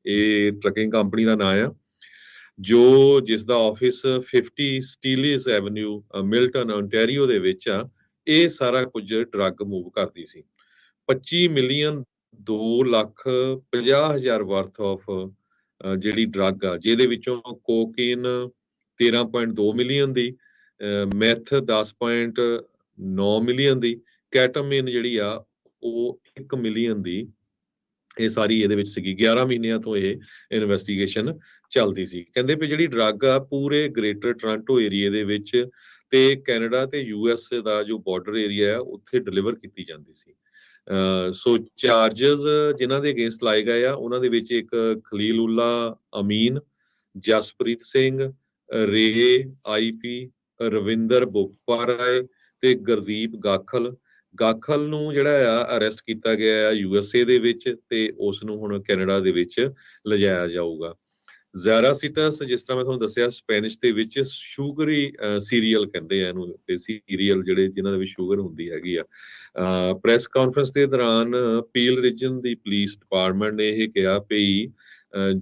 ਇਹ trucking company ਦਾ ਨਾਂ ਆ, ਜੋ ਜਿਸ ਦਾ ਆਫਿਸ 50 ਸਟੀਲੀਜ਼ ਐਵਨਿਊ ਮਿਲਟਨ ontario ਦੇ ਵਿੱਚ ਆ। ਇਹ ਸਾਰਾ ਕੁਝ ਡਰੱਗ ਮੂਵ ਕਰਦੀ ਸੀ। 25 ਮਿਲੀਅਨ 2,50,000 ਵਰਥ ਆਫ ਜਿਹੜੀ ਡਰੱਗ ਆ, ਜਿਹਦੇ ਵਿੱਚੋਂ ਕੋਕੇਨ 13.2 ਮਿਲੀਅਨ ਦੀ, ਮੈਥ 10.9 ਮਿਲੀਅਨ ਦੀ, ਕੈਟਾਮਿਨ ਜਿਹੜੀ ਆ ਉਹ 1 ਮਿਲੀਅਨ ਦੀ, ਇਹ ਸਾਰੀ ਇਹਦੇ ਵਿੱਚ ਸੀਗੀ। 11 ਮਹੀਨਿਆਂ ਤੋਂ ਇਹ ਇਨਵੈਸਟੀਗੇਸ਼ਨ ਚੱਲਦੀ ਸੀ। ਕਹਿੰਦੇ ਵੀ ਜਿਹੜੀ ਡਰੱਗ ਆ ਪੂਰੇ ਗ੍ਰੇਟਰ ਟੋਰਾਂਟੋ ਏਰੀਏ ਦੇ ਵਿੱਚ ਤੇ ਕੈਨੇਡਾ ਤੇ US ਦਾ ਜੋ ਬਾਰਡਰ ਏਰੀਆ ਆ ਉੱਥੇ ਡਿਲੀਵਰ ਕੀਤੀ ਜਾਂਦੀ ਸੀ। ਸੋ ਚਾਰਜਸ ਜਿਨ੍ਹਾਂ ਦੇ ਅਗੇਂਸਟ ਲਾਏ ਗਏ ਆ ਉਹਨਾਂ ਦੇ ਵਿੱਚ ਇੱਕ ਖਲੀਲੁੱਲਾ ਅਮੀਨ, ਜਸਪ੍ਰੀਤ ਸਿੰਘ, ਰੇ IP, ਰਵਿੰਦਰ ਬੋਪਾਰਾਏ ਤੇ ਗੁਰਦੀਪ ਗਾਖਲ ਨੂੰ ਜਿਹੜਾ ਆ ਅਰੈਸਟ ਕੀਤਾ ਗਿਆ ਆ USA ਦੇ ਵਿੱਚ, ਤੇ ਉਸ ਨੂੰ ਹੁਣ ਕੈਨੇਡਾ ਦੇ ਵਿੱਚ ਲਿਜਾਇਆ ਜਾਊਗਾ। ਜ਼ੈਰਾਸੀਟਸ, ਜਿਸ ਤਰ੍ਹਾਂ ਮੈਂ ਤੁਹਾਨੂੰ ਦੱਸਿਆ, ਸਪੈਨਿਸ਼ ਦੇ ਵਿੱਚ ਸ਼ੂਗਰੀ ਸੀਰੀਅਲ ਕਹਿੰਦੇ ਆ ਇਹਨੂੰ, ਤੇ ਸੀਰੀਅਲ ਜਿਹੜੇ ਜਿਨ੍ਹਾਂ ਦੇ ਵਿੱਚ ਸ਼ੂਗਰ ਹੁੰਦੀ ਹੈਗੀ ਆ। ਪ੍ਰੈਸ ਕਾਨਫਰੰਸ ਦੇ ਦੌਰਾਨ ਪੀਲ ਰੀਜਨ ਦੀ ਪੁਲਿਸ ਡਿਪਾਰਟਮੈਂਟ ਨੇ ਇਹ ਕਿਹਾ ਵੀ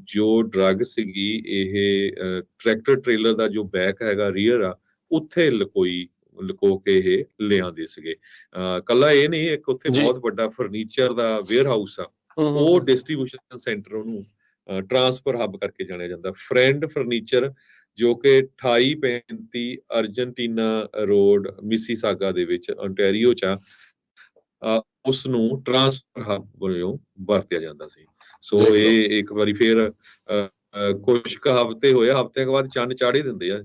ਜੋ ਡਰੱਗ ਸੀਗੀ ਇਹ ਟਰੈਕਟਰ ਟ੍ਰੇਲਰ ਦਾ ਜੋ ਬੈਕ ਹੈਗਾ, ਰੀਅਰ ਆ, ਉੱਥੇ ਲੁਕੋ ਕੇ ਇਹ ਲਿਆਂਦੇ ਸੀਗੇ। ਕੱਲਾ ਇਹ ਨਹੀਂ, ਇੱਕ ਉੱਥੇ ਬਹੁਤ ਵੱਡਾ ਫਰਨੀਚਰ ਦਾ ਵੇਅਰ ਹਾਊਸ ਆ, ਉਹ ਡਿਸਟ੍ਰੀਬਿਊਸ਼ਨ ਸੈਂਟਰ ਉਹਨੂੰ ਟਰਾਂਸਫਰ ਹੱਬ ਕਰਕੇ ਜਾਣਿਆ ਜਾਂਦਾ। ਫਰੈਂਡ ਫਰਨੀਚਰ, ਜੋ ਕਿ 2835 ਅਰਜਨਟੀਨਾ ਰੋਡ ਮਿਸੀਸਾਗਾ ਦੇ ਵਿੱਚ ontario ਚ ਆ, ਉਸ ਨੂੰ ਟਰਾਂਸਫਰ ਹੱਬ ਵਜੋਂ ਵਰਤਿਆ ਜਾਂਦਾ ਸੀ। ਸੋ ਇਹ ਇੱਕ ਵਾਰੀ ਫੇਰ ਕੁਝ ਕੁ ਹਫ਼ਤੇ ਹੋਏ, ਹਫ਼ਤਿਆਂ ਬਾਅਦ ਚੰਨ ਚਾੜੇ ਦਿੰਦੇ ਆ।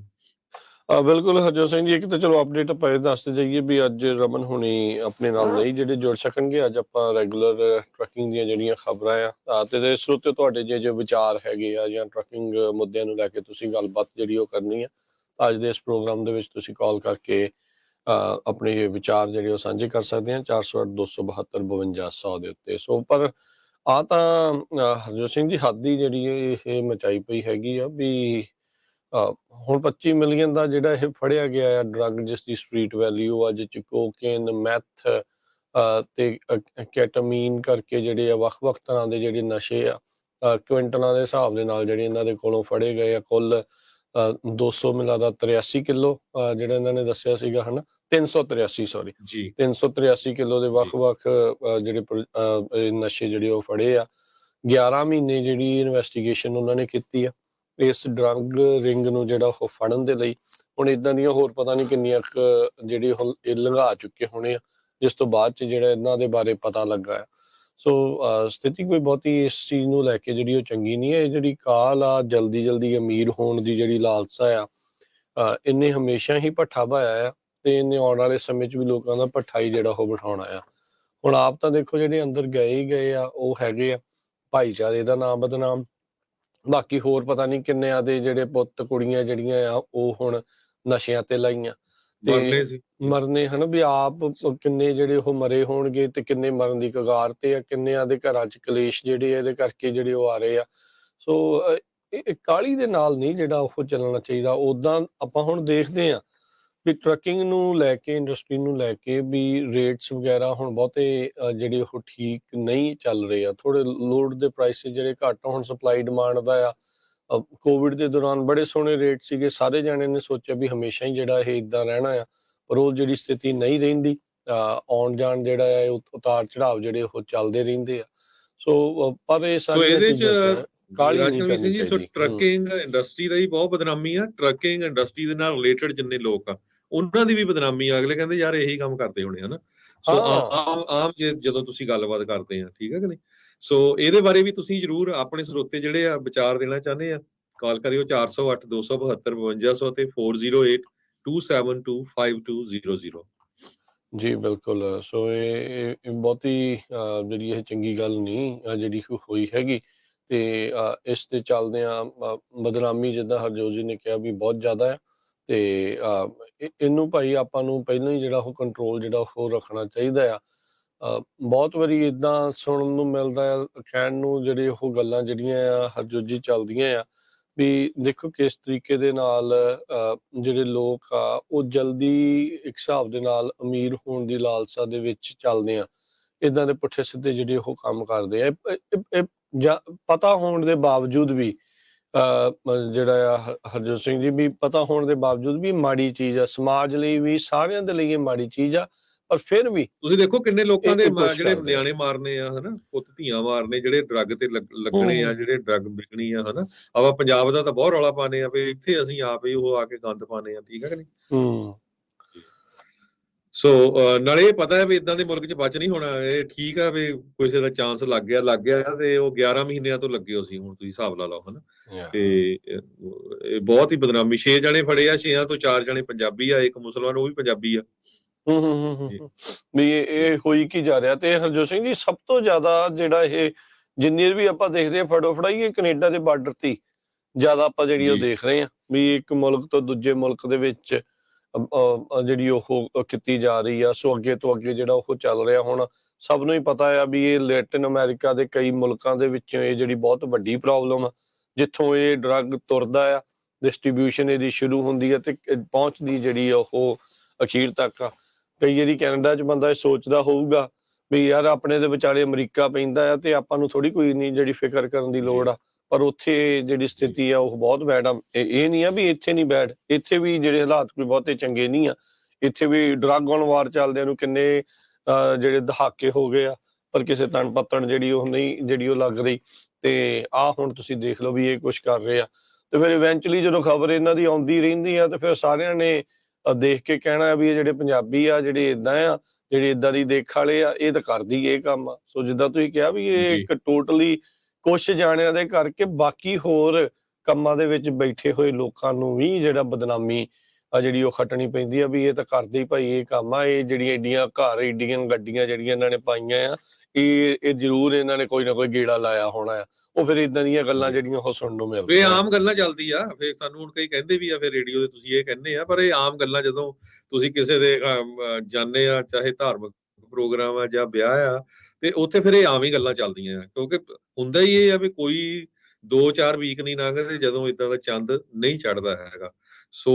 ਬਿਲਕੁਲ ਹਰਜੋਤ ਸਿੰਘ ਜੀ, ਇੱਕ ਤਾਂ ਚਲੋ ਅਪਡੇਟ ਆਪਾਂ ਇਹ ਦੱਸਦੇ ਜਾਈਏ ਵੀ ਅੱਜ ਰਮਨ ਹੁਣੀ ਆਪਣੇ ਨਾਲ ਨਹੀਂ ਜਿਹੜੇ ਜੁੜ ਸਕਣਗੇ। ਅੱਜ ਆਪਾਂ ਰੈਗੂਲਰ ਟਰੱਕਿੰਗ ਦੀਆਂ ਜਿਹੜੀਆਂ ਖਬਰਾਂ ਆ ਤੇ ਇਸ ਉੱਤੇ ਤੁਹਾਡੇ ਜੇ ਵਿਚਾਰ ਹੈਗੇ ਆ ਜਾਂ ਟਰੱਕਿੰਗ ਮੁੱਦਿਆਂ ਨੂੰ ਲੈ ਕੇ ਤੁਸੀਂ ਗੱਲਬਾਤ ਜਿਹੜੀ ਉਹ ਕਰਨੀ ਆ, ਅੱਜ ਦੇ ਇਸ ਪ੍ਰੋਗਰਾਮ ਦੇ ਵਿੱਚ ਤੁਸੀਂ ਕਾਲ ਕਰਕੇ ਆਪਣੇ ਵਿਚਾਰ ਜਿਹੜੇ ਉਹ ਸਾਂਝੇ ਕਰ ਸਕਦੇ ਆ 408-272-5200 ਦੇ ਉੱਤੇ। ਸੋ ਪਰ ਆ ਤਾਂ ਹਰਜੋਤ ਸਿੰਘ ਜੀ ਹੱਦ ਹੀ ਜਿਹੜੀ ਇਹ ਮਚਾਈ ਪਈ ਹੈਗੀ ਆ ਵੀ ਹੁਣ 25 ਮਿਲੀਅਨ ਦਾ ਜਿਹੜਾ ਇਹ ਫੜਿਆ ਗਿਆ ਆ ਡਰੱਗ, ਜਿਸ ਦੀ ਸਟਰੀਟ ਵੈਲਿਊ ਆ, ਜਿਸ 'ਚ ਕੋਕੇਨ, ਮੈਥ ਤੇ ਕੈਟਾਮੀਨ ਕਰਕੇ ਜਿਹੜੇ ਆ ਵੱਖ-ਵੱਖ ਤਰ੍ਹਾਂ ਦੇ ਜਿਹੜੇ ਨਸ਼ੇ ਆ ਕੁਇੰਟਲਾਂ ਦੇ ਹਿਸਾਬ ਦੇ ਨਾਲ ਜਿਹੜੇ ਇਹਨਾਂ ਦੇ ਕੋਲੋਂ ਫੜੇ ਗਏ ਆ। ਕੁੱਲ 200 ਮਿਲਾ 83 ਕਿਲੋ ਜਿਹੜਾ ਇਹਨਾਂ ਨੇ ਦੱਸਿਆ ਸੀਗਾ, ਹਨਾ 383 ਕਿਲੋ ਦੇ ਵੱਖ-ਵੱਖ ਜਿਹੜੇ ਨਸ਼ੇ ਜਿਹੜੇ ਉਹ ਫੜੇ ਆ। 11 ਮਹੀਨੇ ਜਿਹੜੀ ਇਨਵੈਸਟੀਗੇਸ਼ਨ ਉਹਨਾਂ ਨੇ ਕੀਤੀ ਆ ਇਸ ਡਰੱਗ ਰਿੰਗ ਨੂੰ ਜਿਹੜਾ ਉਹ ਫੜਨ ਦੇ ਲਈ। ਹੁਣ ਇੱਦਾਂ ਦੀਆਂ ਹੋਰ ਪਤਾ ਨਹੀਂ ਕਿੰਨੀਆਂ ਜਿਹੜੀ ਹੁਣ ਇਹ ਲੰਘਾ ਚੁੱਕੇ ਹੋਣੇ ਆ, ਜਿਸ ਤੋਂ ਬਾਅਦ 'ਚ ਜਿਹੜਾ ਇਹਨਾਂ ਦੇ ਬਾਰੇ ਪਤਾ ਲੱਗਾ ਆ। ਸੋ ਸਥਿਤੀ ਕੋਈ ਬਹੁਤੀ ਇਸ ਚੀਜ਼ ਨੂੰ ਲੈ ਕੇ ਜਿਹੜੀ ਉਹ ਚੰਗੀ ਨਹੀਂ ਹੈ। ਇਹ ਜਿਹੜੀ ਕਾਲ ਆ ਜਲਦੀ ਅਮੀਰ ਹੋਣ ਦੀ ਜਿਹੜੀ ਲਾਲਸਾ ਆ, ਇਹਨੇ ਹਮੇਸ਼ਾ ਹੀ ਭੱਠਾ ਪਾਇਆ ਆ ਤੇ ਇਹਨੇ ਆਉਣ ਵਾਲੇ ਸਮੇਂ 'ਚ ਵੀ ਲੋਕਾਂ ਦਾ ਭੱਠਾ ਹੀ ਜਿਹੜਾ ਉਹ ਬਿਠਾਉਣਾ ਆ। ਹੁਣ ਆਪ ਤਾਂ ਦੇਖੋ ਜਿਹੜੇ ਅੰਦਰ ਗਏ ਹੀ ਗਏ ਆ ਉਹ ਹੈਗੇ ਆ ਭਾਈਚਾਰੇ ਦਾ ਨਾਮ ਬਦਨਾਮ, ਬਾਕੀ ਹੋਰ ਪਤਾ ਨਹੀਂ ਕਿੰਨਿਆਂ ਦੇ ਜਿਹੜੇ ਪੁੱਤ ਕੁੜੀਆਂ ਜਿਹੜੀਆਂ ਆ ਉਹ ਹੁਣ ਨਸ਼ਿਆਂ ਤੇ ਲਾਈਆਂ ਤੇ ਮਰਨੇ, ਹਨਾ ਵੀ ਆਪ ਕਿੰਨੇ ਜਿਹੜੇ ਉਹ ਮਰੇ ਹੋਣਗੇ ਤੇ ਕਿੰਨੇ ਮਰਨ ਦੀ ਕਗਾਰ ਤੇ ਆ, ਕਿੰਨਿਆਂ ਦੇ ਘਰਾਂ 'ਚ ਕਲੇਸ਼ ਜਿਹੜੇ ਇਹਦੇ ਕਰਕੇ ਜਿਹੜੇ ਉਹ ਆ ਰਹੇ ਆ। ਸੋ ਇਹ ਕਾਹਲੀ ਦੇ ਨਾਲ ਨਹੀਂ ਜਿਹੜਾ ਉਹ ਚੱਲਣਾ ਚਾਹੀਦਾ। ਉੱਦਾਂ ਆਪਾਂ ਹੁਣ ਦੇਖਦੇ ਹਾਂ ਵੀ ਟਰੱਕਿੰਗ ਨੂੰ ਲੈ ਕੇ, ਇੰਡਸਟਰੀ ਨੂੰ ਲੈ ਕੇ ਵੀ ਰੇਟਸ ਵਗੈਰਾ ਹੁਣ ਬਹੁਤੇ ਜਿਹੜੇ ਉਹ ਠੀਕ ਨਹੀਂ ਚੱਲ ਰਹੇ ਆ। ਥੋੜੇ ਲੋਡ ਦੇ ਪ੍ਰਾਈਸਿਸ ਜਿਹੜੇ ਘੱਟ, ਹੁਣ ਸਪਲਾਈ ਡਿਮਾਂਡ ਦਾ ਆ। ਕੋਵਿਡ ਦੇ ਦੌਰਾਨ ਬੜੇ ਸੋਹਣੇ ਰੇਟ ਸੀਗੇ, ਸਾਰੇ ਜਾਣੇ ਨੇ ਸੋਚਿਆ ਵੀ ਹਮੇਸ਼ਾ ਹੀ ਜਿਹੜਾ ਇਹ ਇੱਦਾਂ ਰਹਿਣਾ ਆ, ਪਰ ਉਹ ਜਿਹੜੀ ਸਥਿਤੀ ਨਹੀਂ ਰਹਿੰਦੀ। ਆਉਣ ਜਾਣ ਜਿਹੜਾ ਆ ਉਤਾਰ ਚੜਾਵ ਜਿਹੜੇ ਉਹ ਚੱਲਦੇ ਰਹਿੰਦੇ ਆ। ਸੋ ਪਰ ਇਹ ਸਾਰੀਆਂ ਚੀਜ਼ਾਂ ਕਾਹਲੀ ਨਹੀਂ ਕਰਨੀ ਚਾਹੀਦੀ। ਟਰੱਕਿੰਗ ਇੰਡਸਟਰੀ ਦਾ ਹੀ ਬਹੁਤ ਬਦਨਾਮੀ ਆ। ਟਰੱਕਿੰਗ ਇੰਡਸਟਰੀ ਦੇ ਨਾਲ ਰਿਲੇਟਡ ਜਿੰਨੇ ਲੋਕ ਆ ਉਹਨਾਂ ਦੀ ਵੀ ਬਦਨਾਮੀ ਆ। ਅਗਲੇ ਕਹਿੰਦੇ ਯਾਰ ਇਹੀ ਕੰਮ ਕਰਦੇ ਹੋਣੇ, ਹਨਾ। ਸੋ ਆਮ ਜਦੋਂ ਤੁਸੀਂ ਗੱਲਬਾਤ ਕਰਦੇ ਆ, ਠੀਕ ਹੈ ਕਿ ਨਹੀਂ। ਸੋ ਇਹਦੇ ਬਾਰੇ ਵੀ ਤੁਸੀਂ ਜ਼ਰੂਰ ਆਪਣੇ ਸਰੋਤੇ ਜਿਹੜੇ ਆ ਵਿਚਾਰ ਦੇਣਾ ਚਾਹੁੰਦੇ ਆ, ਕਾਲ ਕਰਿਓ 408-272-5200 ਤੇ 4082725200 ਜੀ। ਬਿਲਕੁਲ। ਸੋ ਇਹ ਬਹੁਤੀ ਜਿਹੜੀ ਇਹ ਚੰਗੀ ਗੱਲ ਨਹੀਂ ਜਿਹੜੀ ਹੋਈ ਹੈਗੀ ਤੇ ਇਸ ਤੇ ਚੱਲਦਿਆਂ ਬਦਨਾਮੀ ਜਿੱਦਾਂ ਹਰਜੋਤ ਜੀ ਨੇ ਕਿਹਾ ਵੀ ਬਹੁਤ ਜ਼ਿਆਦਾ ਆ ਤੇ ਇਹਨੂੰ ਭਾਈ ਆਪਾਂ ਨੂੰ ਪਹਿਲਾਂ ਹੀ ਜਿਹੜਾ ਉਹ ਕੰਟਰੋਲ ਜਿਹੜਾ ਉਹ ਰੱਖਣਾ ਚਾਹੀਦਾ ਆ। ਬਹੁਤ ਵਾਰੀ ਏਦਾਂ ਸੁਣਨ ਨੂੰ ਮਿਲਦਾ ਆ, ਕਹਿਣ ਨੂੰ ਜਿਹੜੇ ਉਹ ਗੱਲਾਂ ਜਿਹੜੀਆਂ ਆ ਹਰਜੋਤ ਜੀ ਚੱਲਦੀਆਂ ਆ ਵੀ ਦੇਖੋ ਕਿਸ ਤਰੀਕੇ ਦੇ ਨਾਲ ਜਿਹੜੇ ਲੋਕ ਆ ਉਹ ਜਲਦੀ ਇੱਕ ਹਿਸਾਬ ਦੇ ਨਾਲ ਅਮੀਰ ਹੋਣ ਦੀ ਲਾਲਸਾ ਦੇ ਵਿੱਚ ਚੱਲਦੇ ਆ, ਏਦਾਂ ਦੇ ਪੁੱਠੇ ਸਿੱਧੇ ਜਿਹੜੇ ਉਹ ਕੰਮ ਕਰਦੇ ਆ। ਇਹ ਜਾਂ ਪਤਾ ਹੋਣ ਦੇ ਬਾਵਜੂਦ ਵੀ ਜਿਹੜਾ ਆ ਹਰਜੋਤ ਸਿੰਘ ਜੀ, ਵੀ ਪਤਾ ਹੋਣ ਦੇ ਬਾਵਜੂਦ ਵੀ ਮਾੜੀ ਚੀਜ਼ ਆ, ਸਮਾਜ ਲਈ ਵੀ, ਸਾਰਿਆਂ ਦੇ ਲਈ ਇਹ ਮਾੜੀ ਚੀਜ਼ ਆ, ਪਰ ਫਿਰ ਵੀ ਤੁਸੀਂ ਦੇਖੋ ਕਿੰਨੇ ਲੋਕਾਂ ਦੇ ਕੁਛ ਜਿਹੜੇ ਕਰਦੇ ਆ। ਨਿਆਣੇ ਮਾਰਨੇ ਆ ਹਨਾ, ਪੁੱਤ ਧੀਆਂ ਮਾਰਨੇ, ਜਿਹੜੇ ਡਰੱਗ ਤੇ ਲੱਗਣੇ ਆ, ਜਿਹੜੇ ਡਰੱਗ ਵਿਕਣੀ ਆ ਹਨਾ। ਆਪਾਂ ਪੰਜਾਬ ਦਾ ਤਾਂ ਬਹੁਤ ਰੌਲਾ ਪਾਣੇ ਆ ਵੀ ਇੱਥੇ ਅਸੀਂ ਆਪ ਹੀ ਉਹ ਆ ਕੇ ਗੰਦ ਪਾਣੇ ਆ, ਠੀਕ ਹੈ ਕਿ ਨਹੀਂ। ਸੋ ਨਾਲੇ ਇਹ ਪਤਾ ਹੈ ਵੀ ਇਦਾਂ ਦੇ ਮੁਲਕ 'ਚ ਬਚ ਨਹੀਂ ਹੋਣਾ। ਇਹ ਠੀਕ ਆ ਵੀ ਕਿਸੇ ਦਾ ਚਾਂਸ ਲੱਗ ਗਿਆ ਤੇ ਉਹ 11 ਮਹੀਨਿਆਂ ਤੋਂ ਲੱਗੇ ਹੋ ਸੀ, ਹੁਣ ਤੁਸੀਂ ਹਿਸਾਬ ਲਾ ਲਓ ਹਨਾ। ਤੇ ਇਹ ਬਹੁਤ ਹੀ ਬਦਨਾਮੀ। 6 ਜਣੇ ਫੜੇ ਆ, 6 ਤੋਂ 4 ਜਣੇ ਪੰਜਾਬੀ ਆ, ਇੱਕ ਮੁਸਲਮਾਨ, ਉਹ ਵੀ ਪੰਜਾਬੀ ਆ। ਵੀ ਇਹ ਹੋਈ ਕੀ ਜਾ ਰਿਹਾ। ਤੇ ਹਰਜੋਤ ਸਿੰਘ ਜੀ, ਸਭ ਤੋਂ ਜ਼ਿਆਦਾ ਜਿਹੜਾ ਇਹ ਜਿੰਨੀ ਵੀ ਆਪਾਂ ਦੇਖਦੇ ਆ ਫੜੋ ਫੜਾਈ, ਇਹ ਕੈਨੇਡਾ ਦੇ ਬਾਰਡਰ ਤੇ ਜ਼ਿਆਦਾ ਆਪਾਂ ਜਿਹੜੀ ਉਹ ਦੇਖ ਰਹੇ ਆ, ਵੀ ਇੱਕ ਮੁਲਕ ਤੋਂ ਦੂਜੇ ਮੁਲਕ ਦੇ ਵਿੱਚ ਜਿਹੜੀ ਉਹ ਕੀਤੀ ਜਾ ਰਹੀ ਆ। ਸੋ ਅੱਗੇ ਤੋਂ ਅੱਗੇ ਜਿਹੜਾ ਉਹ ਚੱਲ ਰਿਹਾ। ਹੁਣ ਸਭ ਨੂੰ ਹੀ ਪਤਾ ਆ ਵੀ ਇਹ ਲੈਟਿਨ ਅਮਰੀਕਾ ਦੇ ਕਈ ਮੁਲਕਾਂ ਦੇ ਵਿੱਚੋਂ ਇਹ ਜਿਹੜੀ ਬਹੁਤ ਵੱਡੀ ਪ੍ਰੋਬਲਮ ਆ, ਜਿੱਥੋਂ ਇਹ ਡਰੱਗ ਤੁਰਦਾ ਆ, ਡਿਸਟ੍ਰੀਬਿਊਸ਼ਨ ਇਹਦੀ ਸ਼ੁਰੂ ਹੁੰਦੀ ਹੈ ਤੇ ਪਹੁੰਚਦੀ ਜਿਹੜੀ ਉਹ ਅਖੀਰ ਤੱਕ ਆ। ਕਈ ਵਾਰੀ ਕੈਨੇਡਾ 'ਚ ਬੰਦਾ ਇਹ ਸੋਚਦਾ ਹੋਊਗਾ ਵੀ ਯਾਰ ਆਪਣੇ ਦੇ ਵਿਚਾਲੇ ਅਮਰੀਕਾ ਪੈਂਦਾ ਆ ਤੇ ਆਪਾਂ ਨੂੰ ਥੋੜੀ ਕੋਈ ਨਹੀਂ ਜਿਹੜੀ ਫਿਕਰ ਕਰਨ ਦੀ ਲੋੜ ਆ, ਪਰ ਉੱਥੇ ਜਿਹੜੀ ਸਥਿਤੀ ਆ ਉਹ ਬਹੁਤ ਬੈਡ ਆ। ਇਹ ਨਹੀਂ ਆ ਵੀ ਇੱਥੇ ਨਹੀਂ ਬੈਡ, ਇੱਥੇ ਵੀ ਜਿਹੜੇ ਹਾਲਾਤ ਕੋਈ ਬਹੁਤੇ ਚੰਗੇ ਨਹੀਂ ਆ। ਇੱਥੇ ਵੀ ਡਰੱਗ ਔਨ ਵਾਰ ਚੱਲਦਿਆਂ ਨੂੰ ਕਿੰਨੇ ਜਿਹੜੇ ਦਹਾਕੇ ਹੋ ਗਏ ਆ, ਪਰ ਕਿਸੇ ਤਣ ਪੱਤਣ ਜਿਹੜੀ ਉਹ ਨਹੀਂ ਜਿਹੜੀ ਉਹ ਲੱਗ ਰਹੀ। ਤੇ ਆਹ ਹੁਣ ਤੁਸੀਂ ਦੇਖ ਲਓ ਵੀ ਇਹ ਕੁਛ ਕਰ ਰਹੇ ਆ। ਤੇ ਫਿਰ ਇਵੈਂਚੁਅਲੀ ਜਦੋਂ ਖਬਰ ਇਹਨਾਂ ਦੀ ਆਉਂਦੀ ਰਹਿੰਦੀ ਆ ਤੇ ਫਿਰ ਸਾਰਿਆਂ ਨੇ ਦੇਖ ਕੇ ਕਹਿਣਾ ਵੀ ਇਹ ਜਿਹੜੇ ਪੰਜਾਬੀ ਆ, ਜਿਹੜੇ ਏਦਾਂ ਆ, ਜਿਹੜੇ ਏਦਾਂ ਦੀ ਦੇਖ ਵਾਲੇ ਆ, ਇਹ ਤਾਂ ਕਰਦੀ ਇਹ ਕੰਮ ਆ। ਸੋ ਜਿੱਦਾਂ ਤੁਸੀਂ ਕਿਹਾ ਵੀ ਇਹ ਇੱਕ ਟੋਟਲੀ ਕੁਛ ਜਾਣਿਆਂ ਦੇ ਕਰਕੇ ਬਾਕੀ ਹੋਰ ਕੰਮਾਂ ਦੇ ਵਿੱਚ ਬੈਠੇ ਹੋਏ ਲੋਕਾਂ ਨੂੰ ਵੀ ਜਿਹੜਾ ਬਦਨਾਮੀ ਆ ਜਿਹੜੀ ਉਹ ਖੱਟਣੀ ਪੈਂਦੀ ਆ, ਵੀ ਇਹ ਤਾਂ ਕਰਦੇ ਹੀ ਭਾਈ ਇਹ ਕੰਮ ਆ। ਇਹ ਜਿਹੜੀਆਂ ਏਡੀਆਂ ਘਰ, ਏਡੀਆਂ ਗੱਡੀਆਂ ਜਿਹੜੀਆਂ ਇਹਨਾਂ ਨੇ ਪਾਈਆਂ ਆ, ਇਹ ਜ਼ਰੂਰ ਇਹਨਾਂ ਨੇ ਕੋਈ ਨਾ ਕੋਈ ਗੇੜਾ ਲਾਇਆ ਹੋਣਾ ਆ। ਉਹ ਫਿਰ ਇਦਾਂ ਦੀਆਂ ਗੱਲਾਂ ਜਿਹੜੀਆਂ ਉਹ ਸੁਣਨ ਨੂੰ ਮਿਲਦੀਆਂ। ਇਹ ਆਮ ਗੱਲਾਂ ਚੱਲਦੀ ਆ। ਫਿਰ ਸਾਨੂੰ ਹੁਣ ਕਈ ਕਹਿੰਦੇ ਵੀ ਆ ਫਿਰ ਰੇਡੀਓ ਤੇ ਤੁਸੀਂ ਇਹ ਕਹਿੰਦੇ ਆ, ਪਰ ਇਹ ਆਮ ਗੱਲਾਂ ਜਦੋਂ ਤੁਸੀਂ ਕਿਸੇ ਦੇ ਜਾਂਦੇ ਆ, ਚਾਹੇ ਧਾਰਮਿਕ ਪ੍ਰੋਗਰਾਮ ਆ ਜਾਂ ਵਿਆਹ ਆ, ਤੇ ਉੱਥੇ ਫਿਰ ਇਹ ਆਮ ਹੀ ਗੱਲਾਂ ਚੱਲਦੀਆਂ। ਕਿਉਂਕਿ ਹੁੰਦਾ ਹੀ ਇਹ ਆ ਵੀ ਕੋਈ 2-4 ਵੀਕ ਨਹੀਂ ਲੰਘਦੇ ਜਦੋਂ ਏਦਾਂ ਦਾ ਚੰਦ ਨਹੀਂ ਚੜ੍ਹਦਾ ਹੈਗਾ। ਸੋ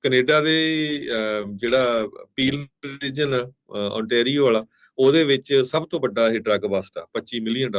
ਕੈਨੇਡਾ ਦੇ ਜਿਹੜਾ ਪੀਲ ਰੀਜਨ, ਓਨਟਾਰੀਓ ਵਾਲਾ, ਉਹਦੇ ਵਿੱਚ ਸਭ ਤੋਂ ਵੱਡਾ ਇਹ ਡਰੱਗ ਬਸਟ ਆ, $25 ਮਿਲੀਅਨ